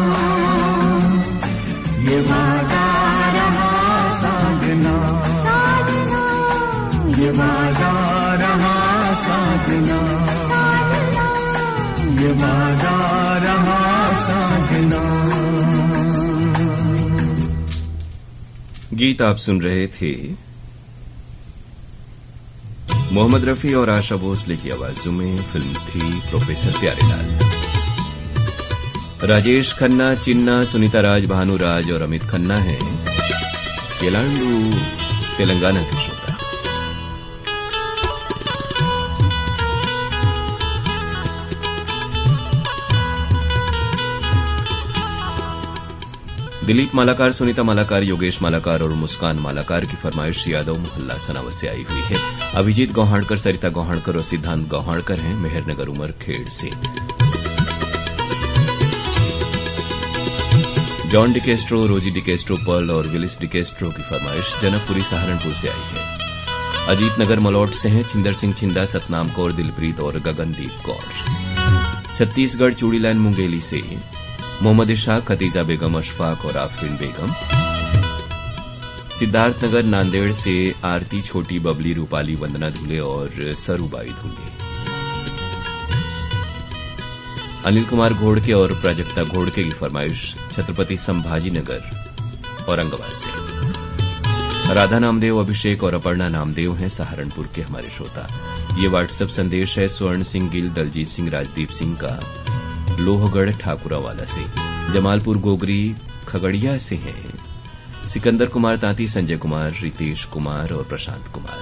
ये वादा रहा साजना, ये वादा रहा साजना, ये वादा रहा साजना। गीत आप सुन रहे थे मोहम्मद रफी और आशा भोसले की आवाजों में। फिल्म थी प्रोफेसर प्यारेलाल। राजेश खन्ना, चिन्ना, सुनीता राज, भानु राज और अमित खन्ना हैं केलांडू तेलंगाना के श्रोता। दिलीप मालाकार, सुनीता मालाकार, योगेश मालाकार और मुस्कान मालाकार की फरमाइश यादव मोहल्ला सनावत से आई हुई है। अभिजीत गौहाणकर, सरिता गौहाणकर और सिद्धांत गौहाणकर हैं मेहरनगर उमरखेड़ से। जॉन डिकेस्ट्रो, रोजी डिकेस्ट्रो, पर्ल और विलिस डिकेस्ट्रो की फरमाइश जनकपुरी सहारनपुर से आई है। अजीत नगर मलौट से हैं छिंदर सिंह छिंदा, सतनाम कौर, दिलप्रीत और गगनदीप कौर। छत्तीसगढ़ चूड़ी लाइन मुंगेली से मोहम्मद इशाक, खतीजा बेगम, अशफाक और आफरीन बेगम। सिद्धार्थनगर नांदेड़ से आरती, छोटी, बबली, रूपाली, वंदना धुले और सरूबाई धुले। अनिल कुमार घोड़के और प्राजक्ता घोड़के की फरमाइश छत्रपति संभाजी नगर औरंगाबाद से। राधा नामदेव, अभिषेक और अपर्णा नामदेव हैं सहारनपुर के हमारे श्रोता। ये व्हाट्सएप संदेश है स्वर्ण सिंह गिल, दलजीत सिंह, राजदीप सिंह का लोहगढ़ ठाकुरावाला से। जमालपुर गोगरी खगड़िया से हैं सिकंदर कुमार तांती, संजय कुमार, रितेश कुमार और प्रशांत कुमार।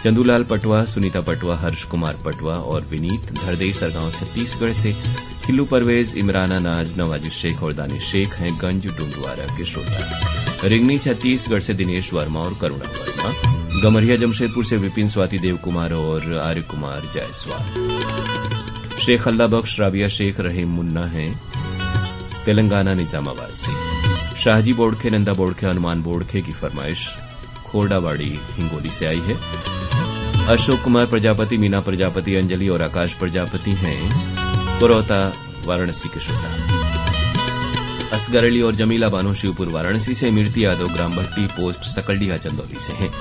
चंदूलाल पटवा, सुनीता पटवा, हर्ष कुमार पटवा और विनीत धरदेई सरगांव छत्तीसगढ़ से। खिल्लू परवेज, इमराना नाज, नवाजिश शेख और दानिश शेख हैं गंज डुंडवारा के श्रोता। रिंगनी छत्तीसगढ़ से दिनेश वर्मा और करुणा वर्मा। गमरिया जमशेदपुर से विपिन, स्वाति देव कुमार और आर्य कुमार जायसवाल। शेख अल्लाह बख्श, राबिया शेख, रहीम मुन्ना हैं तेलंगाना निजामाबाद से। शाहजी बोड़खे, नंदा बोड़खे, हनुमान बोड़खे की फरमाइश खोरडावाड़ी हिंगोली से आई है। अशोक कुमार प्रजापति, मीना प्रजापति, अंजलि और आकाश प्रजापति हैं कोरौता वाराणसी के श्रोता। असगर अली और जमीला बानो शिवपुर वाराणसी से। मीरती यादव, ग्राम भट्टी पोस्ट सकलडीहा चंदौली से हैं।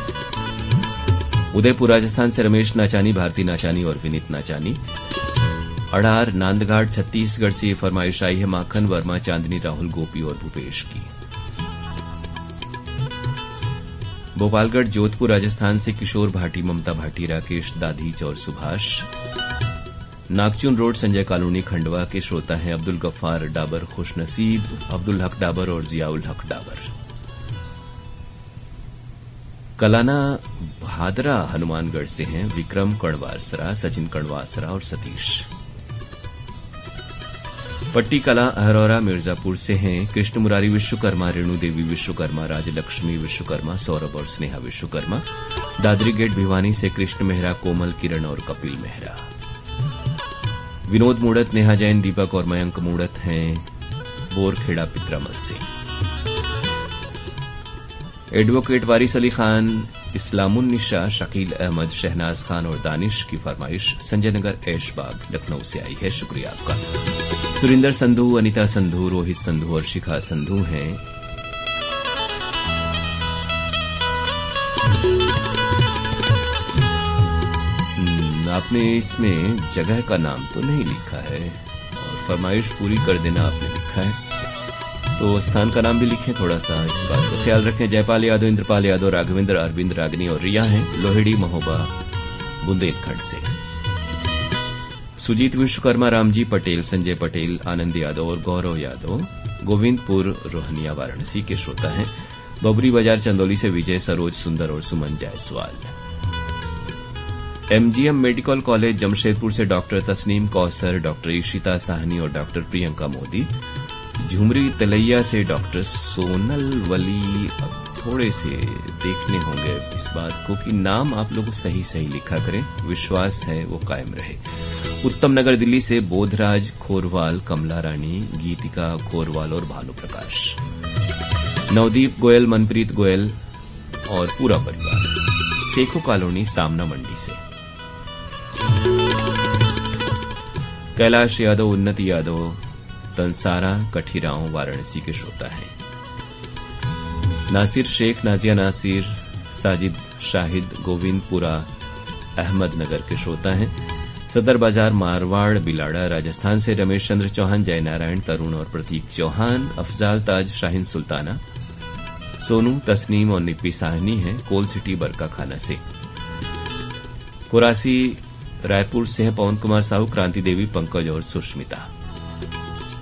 उदयपुर राजस्थान से रमेश नाचानी, भारती नाचानी और विनीत नाचानी। अड़ार नांदघाट छत्तीसगढ़ से ये फरमाइश आई है माखन वर्मा, चांदनी, राहुल, गोपी और भूपेश की। भोपालगढ़ जोधपुर राजस्थान से किशोर भाटी, ममता भाटी, राकेश दाधीच और सुभाष। नागचुन रोड संजय कॉलोनी खंडवा के श्रोता हैं अब्दुल गफ्फार डाबर, खुशनसीब, अब्दुल हक डाबर और जियाउल हक डाबर। कलाना भादरा हनुमानगढ़ से हैं विक्रम कणवासरा, सचिन कणवासरा और सतीश। पट्टी कला अहरौरा मिर्जापुर से हैं कृष्ण मुरारी विश्वकर्मा, रेणु देवी विश्वकर्मा, राजलक्ष्मी विश्वकर्मा, सौरभ और स्नेहा विश्वकर्मा। दादरी गेट भिवानी से कृष्ण मेहरा, कोमल, किरण और कपिल मेहरा। विनोद मूड़त, नेहा जैन, दीपक और मयंक मूड़त हैं बोरखेड़ा पित्रामल से। एडवोकेट वारिस अली खान, इस्लामुन्निशा, शकील अहमद, शहनाज खान और दानिश की फरमाइश संजय नगर ऐशबाग लखनऊ से आई है, शुक्रिया आपका। सुरिंदर संधू, अनिता संधू, रोहित संधू और शिखा संधू हैं। आपने इसमें जगह का नाम तो नहीं लिखा है और फरमाइश पूरी कर देना आपने लिखा है, तो स्थान का नाम भी लिखें, थोड़ा सा इस बात का ख्याल रखें। जयपाल यादव, इंद्रपाल यादव, राघवेंद्र, अरविंद, रागिनी और रिया हैं लोहेड़ी महोबा बुंदेलखंड से। सुजीत विश्वकर्मा, रामजी पटेल, संजय पटेल, आनंद यादव और गौरव यादव गोविंदपुर रोहनिया वाराणसी के श्रोता हैं। बबरी बाजार चंदौली से विजय, सरोज सुंदर और Suman Jaiswal. MGM medical college Jamshedpur से डॉक्टर तस्नीम कौसर, डॉक्टर ईशिता साहनी और डॉक्टर प्रियंका मोदी। झुमरी तलैया से डॉक्टर सोनल वली। अब थोड़े से देखने होंगे इस बात को कि नाम आप लोग सही सही लिखा करें, विश्वास है वो कायम रहे। उत्तम नगर दिल्ली से बोधराज खोरवाल, कमला रानी, गीतिका खोरवाल और भानु प्रकाश। नवदीप गोयल, मनप्रीत गोयल और पूरा परिवार सेखो कॉलोनी सामना मंडी से। कैलाश यादव, उन्नति यादव, तंसारा कठीराव वाराणसी के श्रोता हैं। नासिर शेख, नाजिया नासिर, साजिद शाहिद गोविंदपुरा अहमदनगर के श्रोता हैं। सदर बाजार मारवाड़ बिलाड़ा राजस्थान से रमेश चंद्र चौहान, जय नारायण, तरुण और प्रतीक चौहान। अफजाल ताज, शाहीन सुल्ताना, सोनू, तस्नीम और निप्पी साहनी हैं कोल सिटी बरका खाना से। कुरासी रायपुर से हैं पवन कुमार साहू, क्रांति देवी, पंकज और सुष्मिता।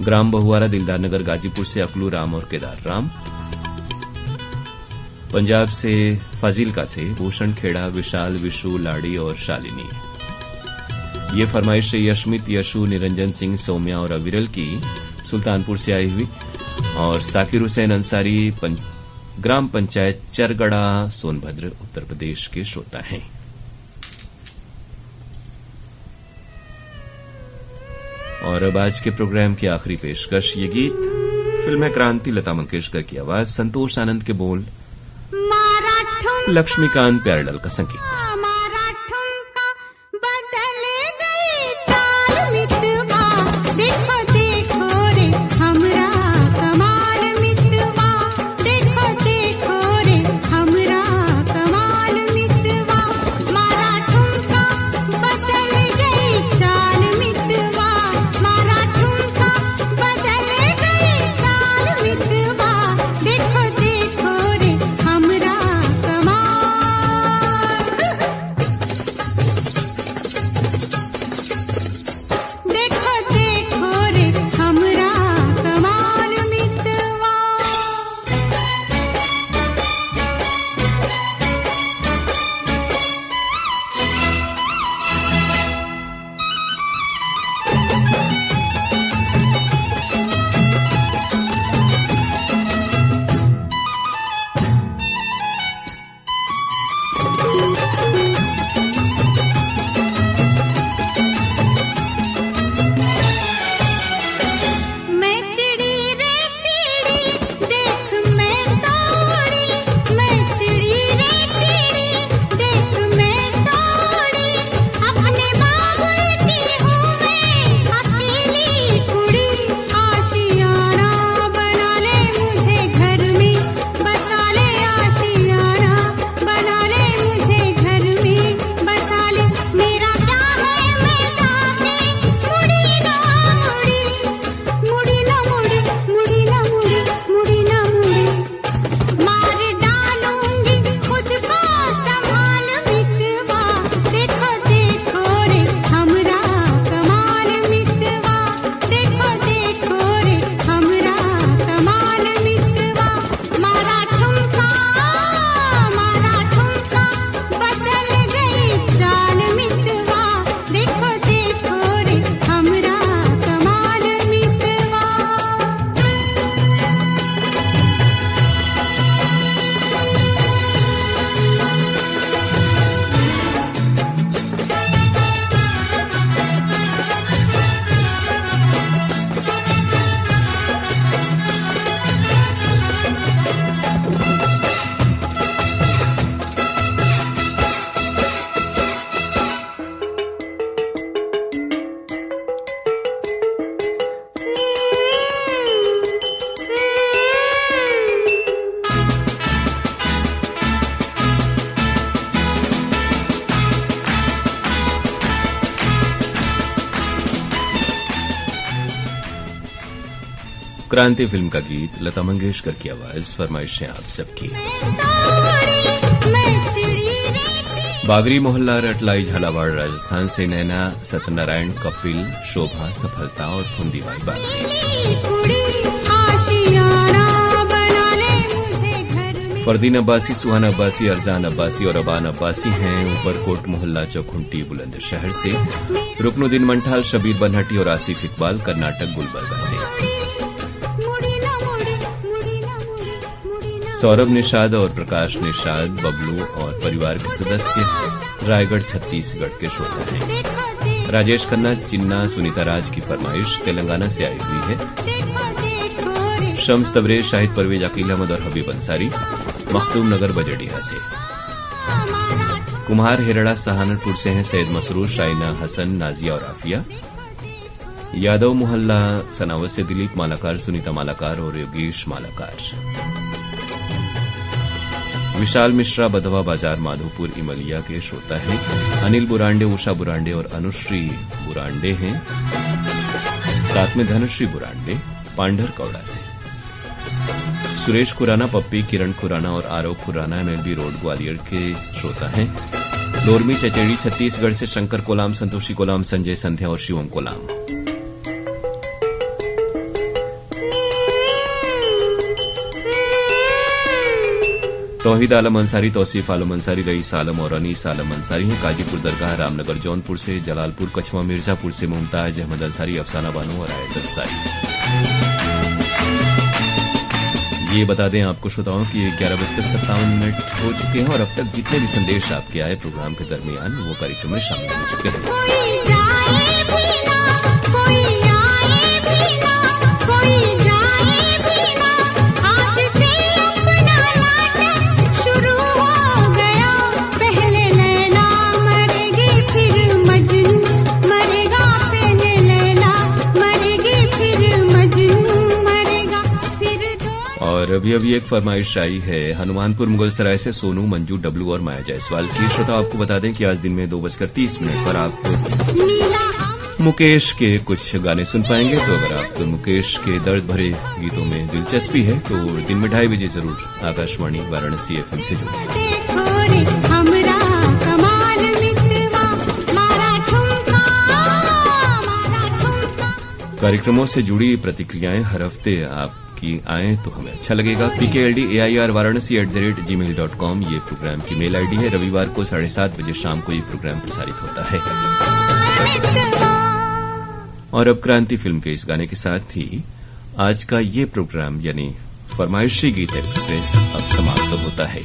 ग्राम बहुआरा दिलदार नगर गाजीपुर से अकलू राम और केदार राम। पंजाब से फाजिलका से भूषण खेड़ा, विशाल, विशु, लाड़ी और शालिनी। ये फरमाइश से यशमित, यशु, निरंजन सिंह, सौम्या और अविरल की सुल्तानपुर से आई हुई। और साकिर हुसैन अंसारी, ग्राम पंचायत चरगड़ा, सोनभद्र उत्तर प्रदेश के श्रोता हैं। और अब आज के प्रोग्राम की आखिरी पेशकश, ये गीत फिल्म है क्रांति, लता मंगेशकर की आवाज, संतोष आनंद के बोल, लक्ष्मीकांत प्यारेलाल का संगीत। क्रांति फिल्म का गीत, लता मंगेशकर की आवाज, फरमाइशें आप सबकी। बागरी मोहल्ला, रटलाई, झालावाड़, राजस्थान से नैना, सत्यनारायण, कपिल, शोभा, सफलता और फुंदीबाई बागरी। फरदीन अब्बासी, सुहाना अब्बासी, अरजान अब्बासी और अबान अब्बासी हैं ऊपरकोट मोहल्ला, चौखुंटी, बुलंदशहर से। रुकनुद्दीन मंठाल, शबीर बनहटी और आसिफ इकबाल, कर्नाटक, गुलबर्गा से। सौरभ निषाद और प्रकाश निषाद, बबलू और परिवार के सदस्य, रायगढ़, छत्तीसगढ़ के श्रोता हैं। राजेश खन्ना, चिन्ना, सुनीता राज की फरमाइश तेलंगाना से आई हुई है। शम्स तबरेज, शाहिद परवेज, अकील अहमद और हबीब अंसारी, मखदूम नगर, बजड़िया से। कुम्हार हेरड़ा, सहारनपुर से हैं सैयद मसरूर, शाइना हसन, नाजिया और आफिया। यादव मोहल्ला, सनावत से दिलीप मालाकार, सुनीता मालाकार और योगेश मालाकार। विशाल मिश्रा, बधवा बाजार, माधोपुर, इमलिया के श्रोता हैं। अनिल बुरांडे, उषा बुरांडे और अनुश्री बुरांडे हैं, साथ में धनुश्री बुरांडे, पांढर कौड़ा से। सुरेश खुराना, पप्पी, किरण खुराना और आरव खुराना, एमएलबी रोड, ग्वालियर के श्रोता हैं। लोरमी चचेड़ी, छत्तीसगढ़ से शंकर कोलाम, संतोषी कोलाम, संजय संध्या और शिवम कोलाम। तौहीद आलम अंसारी, तौसीफ आलम अंसारी, रईस आलम और अनीस आलम अंसारी हैं। काजीपुर दरगाह, रामनगर, जौनपुर से। जलालपुर, कछवा, मिर्जापुर से मुमताज अहमद अंसारी, अफसाना बानो और आयत अंसारी। ये बता दें आपको श्रोताओं कि 11:57 हो चुके हैं और अब तक जितने भी संदेश आपके आए प्रोग्राम के दरमियान वो कार्यक्रम में शामिल हो चुके हैं। और अभी एक फरमाइश आई है हनुमानपुर मुगलसराय से सोनू, मंजू, डब्लू और माया जायसवाल की। श्रोता आपको बता दें कि आज दिन में 2:30 पर आप मुकेश के कुछ गाने सुन पाएंगे। तो अगर आपको मुकेश के दर्द भरे गीतों में दिलचस्पी है तो दिन में 2:30 बजे जरूर आकाशवाणी वाराणसी FM से जुड़ें। कार्यक्रमों से जुड़ी प्रतिक्रियाएं हर हफ्ते आपकी आए तो हमें अच्छा लगेगा। PKLD Varanasi @gmail.com ये प्रोग्राम की मेल आईडी है। रविवार को 7:30 बजे शाम को ये प्रोग्राम प्रसारित होता है। और अब क्रांति फिल्म के इस गाने के साथ ही आज का ये प्रोग्राम यानी फरमाइशी गीत एक्सप्रेस अब समाप्त होता है।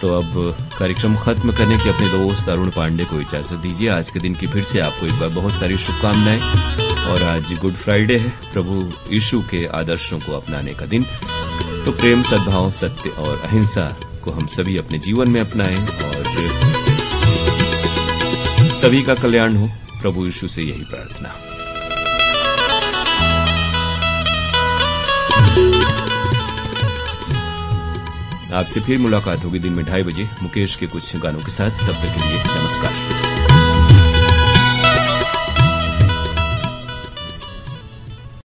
तो अब कार्यक्रम खत्म करने की अपने दोस्त अरुण पांडे को इजाजत दीजिए। आज के दिन की फिर से आपको एक बार बहुत सारी शुभकामनाएं। और आज गुड फ्राइडे है, प्रभु यीशु के आदर्शों को अपनाने का दिन। तो प्रेम, सद्भाव, सत्य और अहिंसा को हम सभी अपने जीवन में अपनाएं और सभी का कल्याण हो। प्रभु यीशु से यही प्रार्थना। आपसे फिर मुलाकात होगी दिन में 2:30 बजे मुकेश के कुछ गानों के साथ। तब तक के लिए नमस्कार।